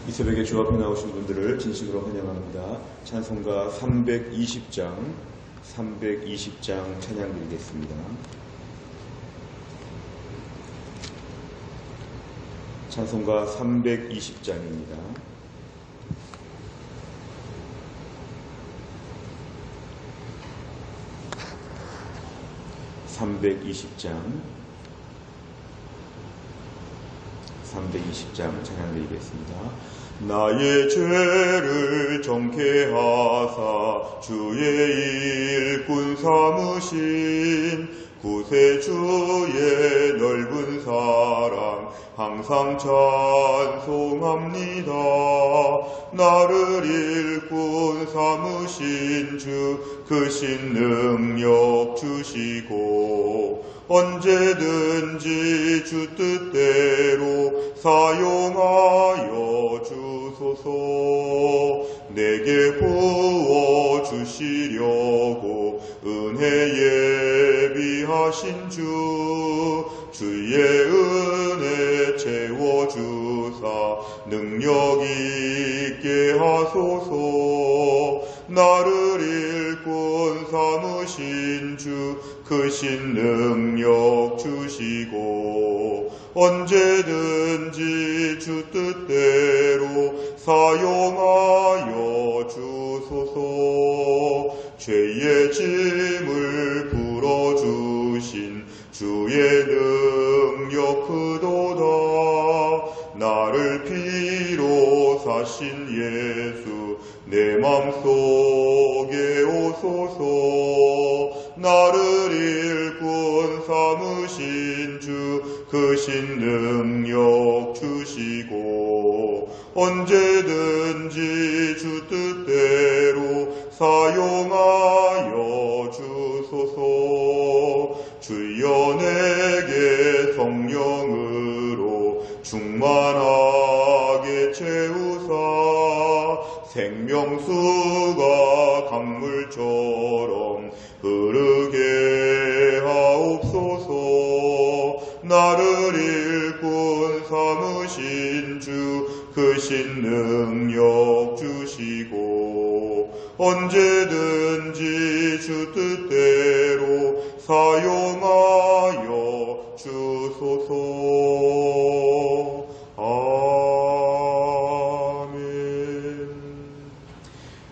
이 새벽에 주 앞에 나오신 분들을 진심으로 환영합니다. 찬송가 320장 찬양 드리겠습니다. 찬송가 320장입니다. 찬양 드리겠습니다. 나의 죄를 정케 하사 주의 일꾼 삼으신 구세주의 넓은 사랑 항상 찬송합니다. 나를 일꾼 삼으신 주 크신 능력 주시고 언제든지 주 뜻대로 사용하여 주소서. 내게 부어 주시려고 은혜 예비하신 주 주의 은혜 채워주사 능력 있게 하소서. 나를 일꾼 삼으신 주 크신 능력 주시고 언제든지 주 뜻대로 사용하여 주소서. 죄의 짐을 풀어주신 주의 능력 크도다. 나를 피로 사신 예수 내 맘속에 오소서. 나를 일꾼 삼으신 주 크신 능력 주시고 언제든지 주 뜻대로 사용하여 주소서. 주여 내게 성령으로 충만하게 채우사 생명수가 강물처럼 흐르게 하옵소서. 나를 일꾼 삼으신 주 크신 능력 주시고 언제든지 주 뜻대로 사용하여 주소서. 아멘.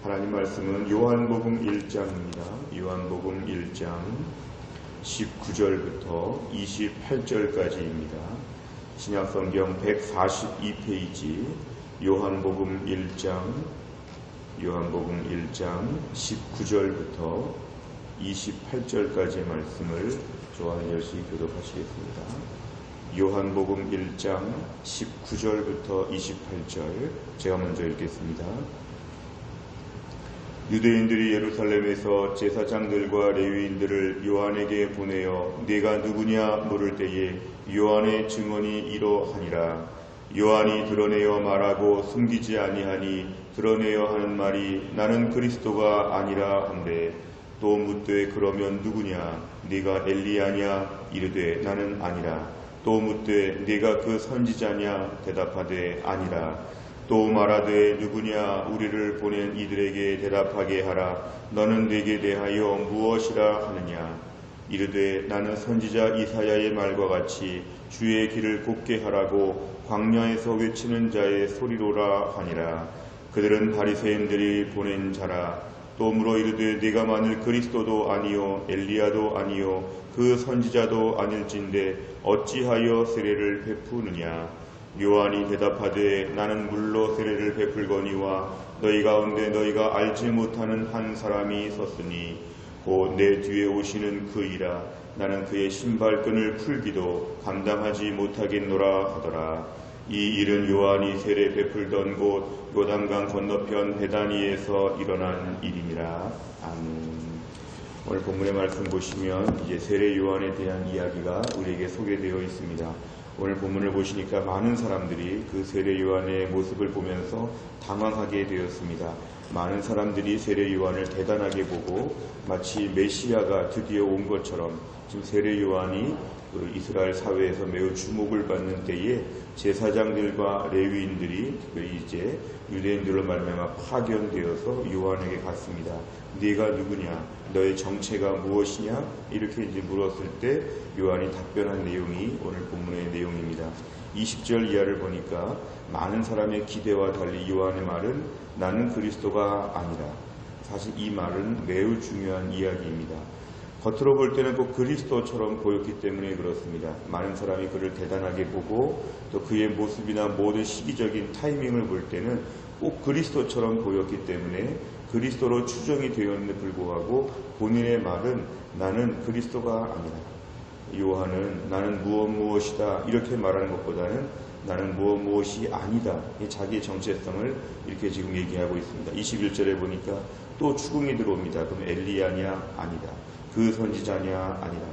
하나님 말씀은 요한복음 1장입니다. 요한복음 1장 19절부터 28절까지입니다. 신약성경 142페이지 요한복음 1장 19절부터 28절까지의 말씀을 저와 열심히 교독하시겠습니다. 요한복음 1장 19절부터 28절 제가 먼저 읽겠습니다. 유대인들이 예루살렘에서 제사장들과 레위인들을 요한에게 보내어 네가 누구냐 물을 때에 요한의 증언이 이러하니라. 요한이 드러내어 말하고 숨기지 아니하니 드러내어 하는 말이 나는 그리스도가 아니라 한데 또 묻되 그러면 누구냐 네가 엘리야냐 이르되 나는 아니라. 또 묻되 네가 그 선지자냐 대답하되 아니라. 또 말하되 누구냐 우리를 보낸 이들에게 대답하게 하라. 너는 내게 대하여 무엇이라 하느냐. 이르되 나는 선지자 이사야의 말과 같이 주의 길을 곱게 하라고 광야에서 외치는 자의 소리로라 하니라. 그들은 바리새인들이 보낸 자라. 또 물어 이르되 네가 만일 그리스도도 아니요 엘리야도 아니요 그 선지자도 아닐진데 어찌하여 세례를 베푸느냐. 요한이 대답하되 나는 물로 세례를 베풀거니와 너희 가운데 너희가 알지 못하는 한 사람이 섰으니 곧 내 뒤에 오시는 그이라. 나는 그의 신발끈을 풀기도 감당하지 못하겠노라 하더라. 이 일은 요한이 세례 베풀던 곳 요단강 건너편 베다니에서 일어난 일이니라. 아멘. 오늘 본문의 말씀 보시면 이제 세례 요한에 대한 이야기가 우리에게 소개되어 있습니다. 오늘 본문을 보시니까 많은 사람들이 그 세례 요한의 모습을 보면서 당황하게 되었습니다. 많은 사람들이 세례 요한을 대단하게 보고 마치 메시아가 드디어 온 것처럼 지금 세례 요한이 그 이스라엘 사회에서 매우 주목을 받는 때에 제사장들과 레위인들이 특별히 이제 유대인들로 말미암아 파견되어서 요한에게 갔습니다. 네가 누구냐? 너의 정체가 무엇이냐? 이렇게 이제 물었을 때 요한이 답변한 내용이 오늘 본문의 내용입니다. 20절 이하를 보니까 많은 사람의 기대와 달리 요한의 말은 나는 그리스도가 아니라. 사실 이 말은 매우 중요한 이야기입니다. 겉으로 볼 때는 꼭 그리스도처럼 보였기 때문에 그렇습니다. 많은 사람이 그를 대단하게 보고 또 그의 모습이나 모든 시기적인 타이밍을 볼 때는 꼭 그리스도처럼 보였기 때문에 그리스도로 추정이 되었는데 불구하고 본인의 말은 나는 그리스도가 아니라. 요한은 나는 무엇이다 이렇게 말하는 것보다는 나는 무엇이 아니다. 자기의 정체성을 이렇게 지금 얘기하고 있습니다. 21절에 보니까 또 추궁이 들어옵니다. 그럼 엘리야냐? 아니다. 그 선지자냐? 아니라.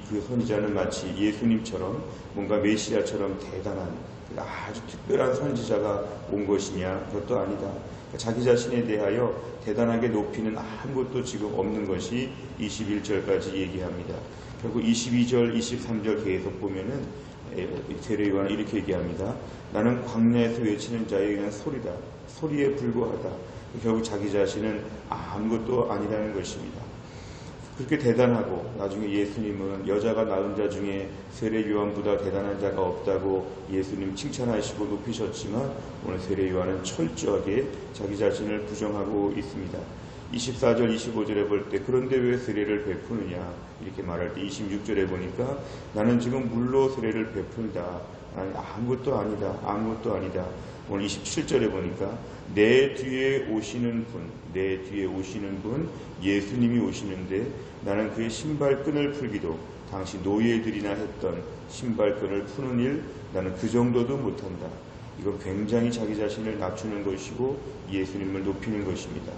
그 선지자는 마치 예수님처럼 뭔가 메시아처럼 대단한 아주 특별한 선지자가 온 것이냐? 그것도 아니다. 자기 자신에 대하여 대단하게 높이는 아무것도 지금 없는 것이 21절까지 얘기합니다. 결국 22절, 23절 계속 보면은 세례 요한은 이렇게 얘기합니다. 나는 광야에서 외치는 자의 그냥 소리다. 소리에 불과하다. 결국 자기 자신은 아무것도 아니라는 것입니다. 그렇게 대단하고 나중에 예수님은 여자가 낳은 자 중에 세례 요한보다 대단한 자가 없다고 예수님 칭찬하시고 높이셨지만 오늘 세례 요한은 철저하게 자기 자신을 부정하고 있습니다. 24절 25절에 볼 때 그런데 왜 세례를 베푸느냐 이렇게 말할 때 26절에 보니까 나는 지금 물로 세례를 베푼다. 아무것도 아니다. 오늘 27절에 보니까 내 뒤에 오시는 분 예수님이 오시는데 나는 그의 신발끈을 풀기도 당시 노예들이나 했던 신발끈을 푸는 일 나는 그 정도도 못한다. 이건 굉장히 자기 자신을 낮추는 것이고 예수님을 높이는 것입니다.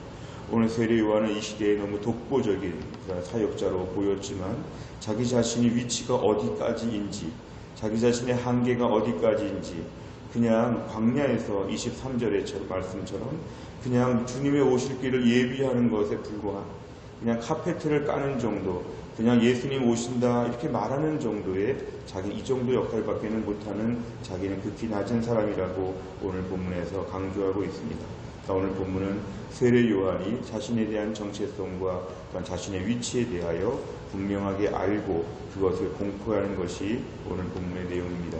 오늘 세례 요한은 이 시대에 너무 독보적인 사역자로 보였지만 자기 자신의 위치가 어디까지인지 자기 자신의 한계가 어디까지인지 그냥 광야에서 23절의 말씀처럼 그냥 주님의 오실 길을 예비하는 것에 불과한 그냥 카페트를 까는 정도 그냥 예수님 오신다 이렇게 말하는 정도의 자기 이 정도 역할밖에는 못하는 자기는 극히 낮은 사람이라고 오늘 본문에서 강조하고 있습니다. 오늘 본문은 세례 요한이 자신에 대한 정체성과 자신의 위치에 대하여 분명하게 알고 그것을 공포하는 것이 오늘 본문의 내용입니다.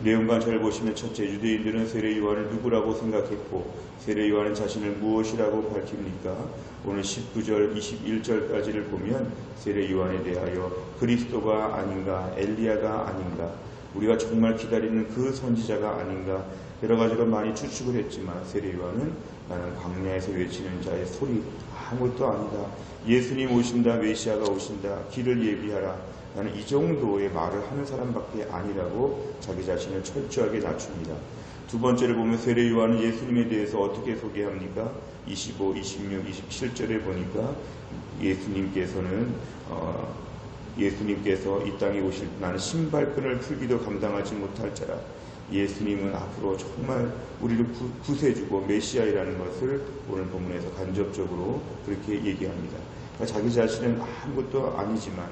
내용만 잘 보시면 첫째 유대인들은 세례 요한을 누구라고 생각했고 세례 요한은 자신을 무엇이라고 밝힙니까? 오늘 19절 21절까지를 보면 세례 요한에 대하여 그리스도가 아닌가 엘리야가 아닌가 우리가 정말 기다리는 그 선지자가 아닌가 여러 가지로 많이 추측을 했지만 세례 요한은 나는 광야에서 외치는 자의 소리 아무것도 아니다. 예수님 오신다 메시아가 오신다 길을 예비하라. 나는 이 정도의 말을 하는 사람밖에 아니라고 자기 자신을 철저하게 낮춥니다. 두 번째를 보면 세례 요한은 예수님에 대해서 어떻게 소개합니까? 25, 26, 27절에 보니까 예수님께서 이 땅에 오실 나는 신발끈을 풀기도 감당하지 못할 자라. 예수님은 앞으로 정말 우리를 구세주고 메시아이라는 것을 오늘 본문에서 간접적으로 그렇게 얘기합니다. 그러니까 자기 자신은 아무것도 아니지만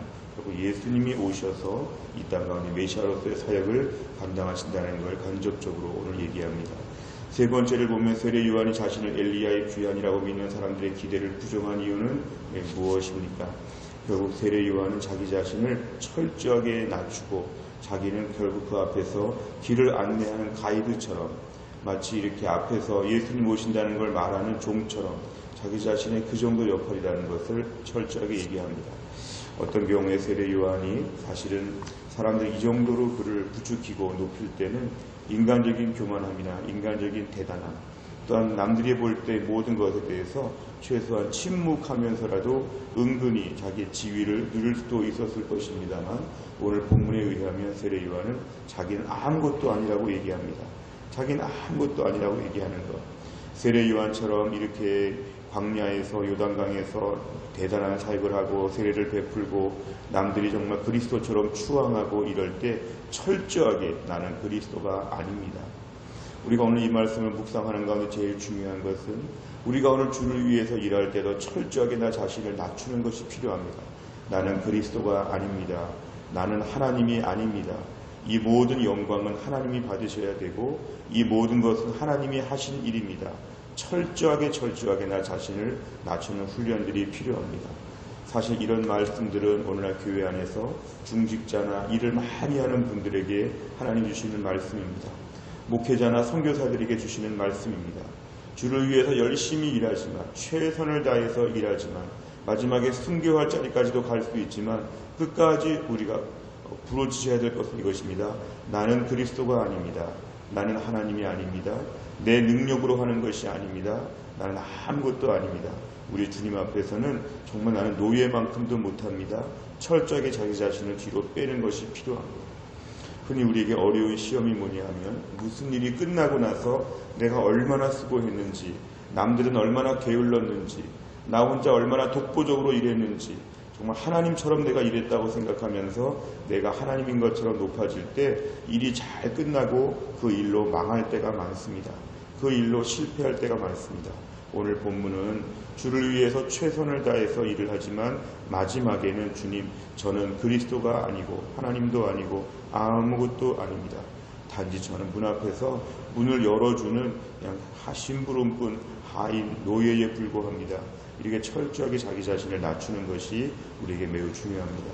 예수님이 오셔서 이 땅 가운데 메시아로서의 사역을 감당하신다는 걸 간접적으로 오늘 얘기합니다. 세 번째를 보면 세례 요한이 자신을 엘리야의 귀환이라고 믿는 사람들의 기대를 부정한 이유는 무엇입니까? 결국 세례 요한은 자기 자신을 철저하게 낮추고 자기는 결국 그 앞에서 길을 안내하는 가이드처럼 마치 이렇게 앞에서 예수님 오신다는 걸 말하는 종처럼 자기 자신의 그 정도 역할이라는 것을 철저하게 얘기합니다. 어떤 경우에 세례 요한이 사실은 사람들이 이 정도로 그를 부추기고 높일 때는 인간적인 교만함이나 인간적인 대단함 또한 남들이 볼 때 모든 것에 대해서 최소한 침묵하면서라도 은근히 자기의 지위를 누릴 수도 있었을 것입니다만 오늘 본문에 의하면 세례 요한은 자기는 아무것도 아니라고 얘기합니다. 자기는 아무것도 아니라고 얘기하는 것. 세례 요한처럼 이렇게 광야에서 요단강에서 대단한 사역을 하고 세례를 베풀고 남들이 정말 그리스도처럼 추앙하고 이럴 때 철저하게 나는 그리스도가 아닙니다. 우리가 오늘 이 말씀을 묵상하는 가운데 제일 중요한 것은 우리가 오늘 주를 위해서 일할 때도 철저하게 나 자신을 낮추는 것이 필요합니다. 나는 그리스도가 아닙니다. 나는 하나님이 아닙니다. 이 모든 영광은 하나님이 받으셔야 되고 이 모든 것은 하나님이 하신 일입니다. 철저하게 나 자신을 낮추는 훈련들이 필요합니다. 사실 이런 말씀들은 오늘날 교회 안에서 중직자나 일을 많이 하는 분들에게 하나님 주시는 말씀입니다. 목회자나 선교사들에게 주시는 말씀입니다. 주를 위해서 열심히 일하지만, 최선을 다해서 일하지만, 마지막에 순교할 자리까지도 갈 수 있지만 끝까지 우리가 부러지셔야 될 것은 이것입니다. 나는 그리스도가 아닙니다. 나는 하나님이 아닙니다. 내 능력으로 하는 것이 아닙니다. 나는 아무것도 아닙니다. 우리 주님 앞에서는 정말 나는 노예만큼도 못합니다. 철저하게 자기 자신을 뒤로 빼는 것이 필요합니다. 흔히 우리에게 어려운 시험이 뭐냐면 무슨 일이 끝나고 나서 내가 얼마나 수고했는지, 남들은 얼마나 게을렀는지, 나 혼자 얼마나 독보적으로 일했는지, 정말 하나님처럼 내가 일했다고 생각하면서 내가 하나님인 것처럼 높아질 때 일이 잘 끝나고 그 일로 망할 때가 많습니다. 그 일로 실패할 때가 많습니다. 오늘 본문은 주를 위해서 최선을 다해서 일을 하지만 마지막에는 주님, 저는 그리스도가 아니고 하나님도 아니고 아무것도 아닙니다. 단지 저는 문 앞에서 문을 열어주는 그냥 심부름꾼, 하인, 노예에 불과합니다. 이렇게 철저하게 자기 자신을 낮추는 것이 우리에게 매우 중요합니다.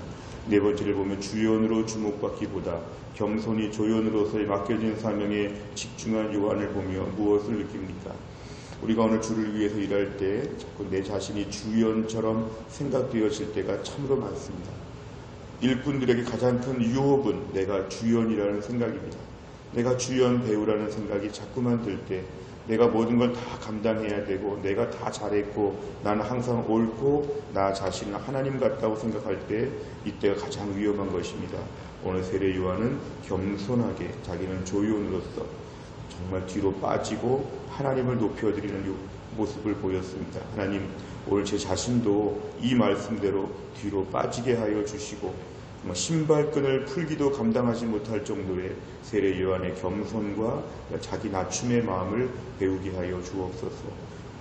네 번째를 보면 주연으로 주목받기보다 겸손히 조연으로서의 맡겨진 사명에 집중한 요한을 보며 무엇을 느낍니까? 우리가 오늘 주를 위해서 일할 때 자꾸 내 자신이 주연처럼 생각되어질 때가 참으로 많습니다. 일꾼들에게 가장 큰 유혹은 내가 주연이라는 생각입니다. 내가 주연 배우라는 생각이 자꾸만 들 때 내가 모든 걸 다 감당해야 되고 내가 다 잘했고 나는 항상 옳고 나 자신은 하나님 같다고 생각할 때 이때가 가장 위험한 것입니다. 오늘 세례 요한은 겸손하게 자기는 조연으로서 정말 뒤로 빠지고 하나님을 높여드리는 모습을 보였습니다. 하나님, 오늘 제 자신도 이 말씀대로 뒤로 빠지게 하여 주시고 신발끈을 풀기도 감당하지 못할 정도의 세례 요한의 겸손과 자기 낮춤의 마음을 배우게 하여 주옵소서.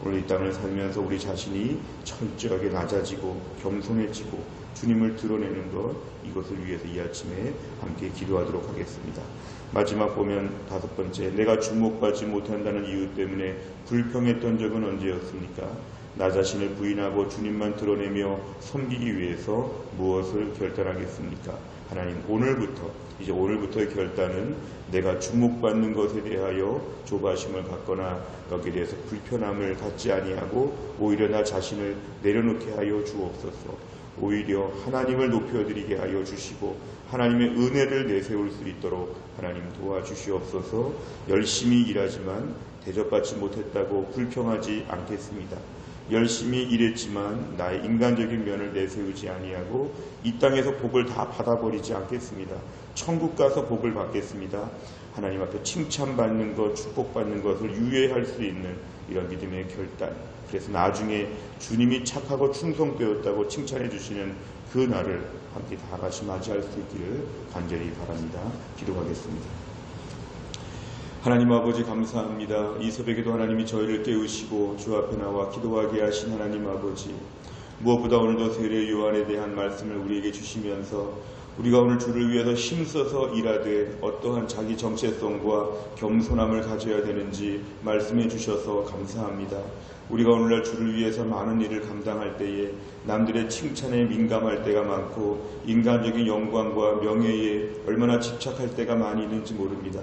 오늘 이 땅을 살면서 우리 자신이 철저하게 낮아지고 겸손해지고 주님을 드러내는 것, 이것을 위해서 이 아침에 함께 기도하도록 하겠습니다. 마지막 보면 다섯 번째, 내가 주목받지 못한다는 이유 때문에 불평했던 적은 언제였습니까? 나 자신을 부인하고 주님만 드러내며 섬기기 위해서 무엇을 결단하겠습니까? 하나님, 이제 오늘부터의 결단은 내가 주목받는 것에 대하여 조바심을 갖거나 여기에 대해서 불편함을 갖지 아니하고 오히려 나 자신을 내려놓게 하여 주옵소서. 오히려 하나님을 높여드리게 하여 주시고 하나님의 은혜를 내세울 수 있도록 하나님 도와주시옵소서. 열심히 일하지만 대접받지 못했다고 불평하지 않겠습니다. 열심히 일했지만 나의 인간적인 면을 내세우지 아니하고 이 땅에서 복을 다 받아버리지 않겠습니다. 천국 가서 복을 받겠습니다. 하나님 앞에 칭찬받는 것, 축복받는 것을 유예할 수 있는 이런 믿음의 결단. 그래서 나중에 주님이 착하고 충성되었다고 칭찬해 주시는 그 날을 함께 다 같이 맞이할 수 있기를 간절히 바랍니다. 기도하겠습니다. 하나님 아버지 감사합니다. 이 새벽에도 하나님이 저희를 깨우시고 주 앞에 나와 기도하게 하신 하나님 아버지, 무엇보다 오늘도 세례 요한에 대한 말씀을 우리에게 주시면서 우리가 오늘 주를 위해서 힘써서 일하되 어떠한 자기 정체성과 겸손함을 가져야 되는지 말씀해 주셔서 감사합니다. 우리가 오늘날 주를 위해서 많은 일을 감당할 때에 남들의 칭찬에 민감할 때가 많고 인간적인 영광과 명예에 얼마나 집착할 때가 많이 있는지 모릅니다.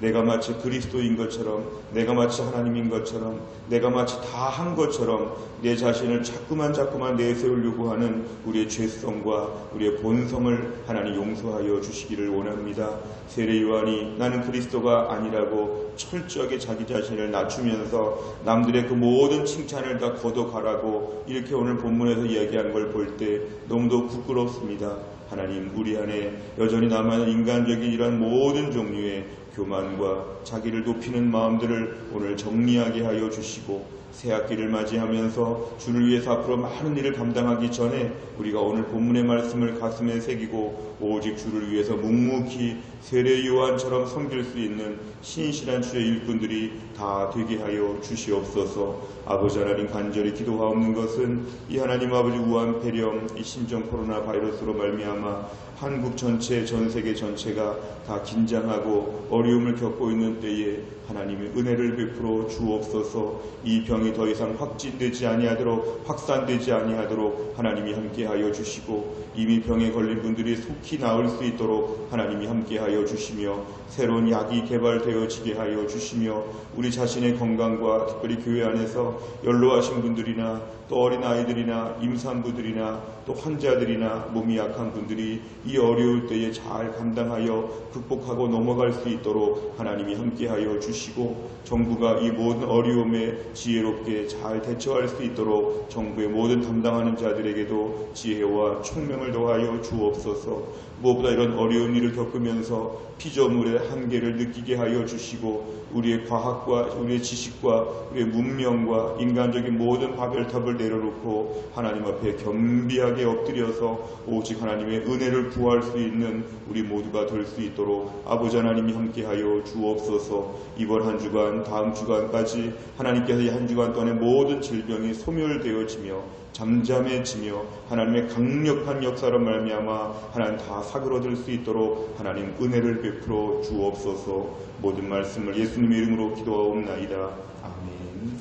내가 마치 그리스도인 것처럼, 내가 마치 하나님인 것처럼, 내가 마치 다 한 것처럼 내 자신을 자꾸만 내세우려고 하는 우리의 죄성과 우리의 본성을 하나님 용서하여 주시기를 원합니다. 세례 요한이 나는 그리스도가 아니라고 철저하게 자기 자신을 낮추면서 남들의 그 모든 칭찬을 다 걷어가라고 이렇게 오늘 본문에서 이야기하는 걸 볼 때 너무도 부끄럽습니다. 하나님, 우리 안에 여전히 남아있는 인간적인 이런 모든 종류의 교만과 자기를 높이는 마음들을 오늘 정리하게 하여 주시고 새 학기를 맞이하면서 주를 위해서 앞으로 많은 일을 감당하기 전에 우리가 오늘 본문의 말씀을 가슴에 새기고 오직 주를 위해서 묵묵히 세례 요한처럼 섬길 수 있는 신실한 주의 일꾼들이 다 되게 하여 주시옵소서. 아버지 하나님, 간절히 기도하옵는 것은 이 하나님 아버지 우한 폐렴, 이 신종 코로나 바이러스로 말미암아 한국 전체, 전 세계 전체가 다 긴장하고 어려움을 겪고 있는 때에 하나님의 은혜를 베풀어 주옵소서. 이 병이 더 이상 확진되지 아니하도록, 확산되지 아니하도록 하나님이 함께하여 주시고, 이미 병에 걸린 분들이 속히 나을 수 있도록 하나님이 함께하여 주시며, 새로운 약이 개발되어지게 하여 주시며, 우리 자신의 건강과 특별히 교회 안에서 연로하신 분들이나 또 어린아이들이나 임산부들이나 또 환자들이나 몸이 약한 분들이 이 어려울 때에 잘 감당하여 극복하고 넘어갈 수 있도록 하나님이 함께하여 주시고, 정부가 이 모든 어려움에 지혜롭게 잘 대처할 수 있도록 정부의 모든 담당하는 자들에게도 지혜와 총명을 더하여 주옵소서. 무엇보다 이런 어려운 일을 겪으면서 피조물의 한계를 느끼게 하여 주시고, 우리의 과학과 우리의 지식과 우리의 문명과 인간적인 모든 바벨탑을 내려놓고 하나님 앞에 겸비하게 엎드려서 오직 하나님의 은혜를 구할 수 있는 우리 모두가 될 수 있도록 아버지 하나님이 함께하여 주옵소서. 이번 한 주간, 다음 주간까지 하나님께서 이 한 주간 동안의 모든 질병이 소멸되어지며 잠잠해지며 하나님의 강력한 역사로 말미암아 하나님 다 사그러들 수 있도록 하나님 은혜를 베풀어 주옵소서. 모든 말씀을 예수님의 이름으로 기도하옵나이다. 아멘.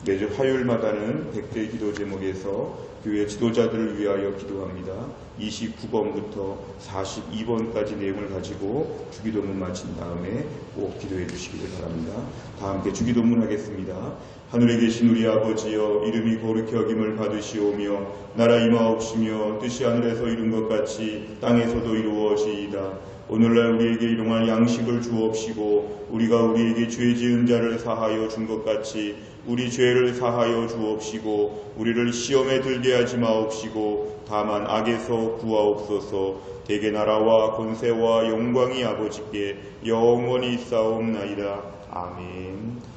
매주 화요일마다는 100대 기도 제목에서 교회 지도자들을 위하여 기도합니다. 29번부터 42번까지 내용을 가지고 주기도문 마친 다음에 꼭 기도해 주시기를 바랍니다. 다 함께 주기도문 하겠습니다. 하늘에 계신 우리 아버지여, 이름이 거룩히 여김을 받으시오며 나라 임하옵시며 뜻이 하늘에서 이룬 것 같이 땅에서도 이루어지이다. 오늘날 우리에게 일용할 양식을 주옵시고, 우리가 우리에게 죄 지은 자를 사하여 준 것 같이 우리 죄를 사하여 주옵시고, 우리를 시험에 들게 하지 마옵시고 다만 악에서 구하옵소서. 대개 나라와 권세와 영광이 아버지께 영원히 있사옵나이다. 아멘.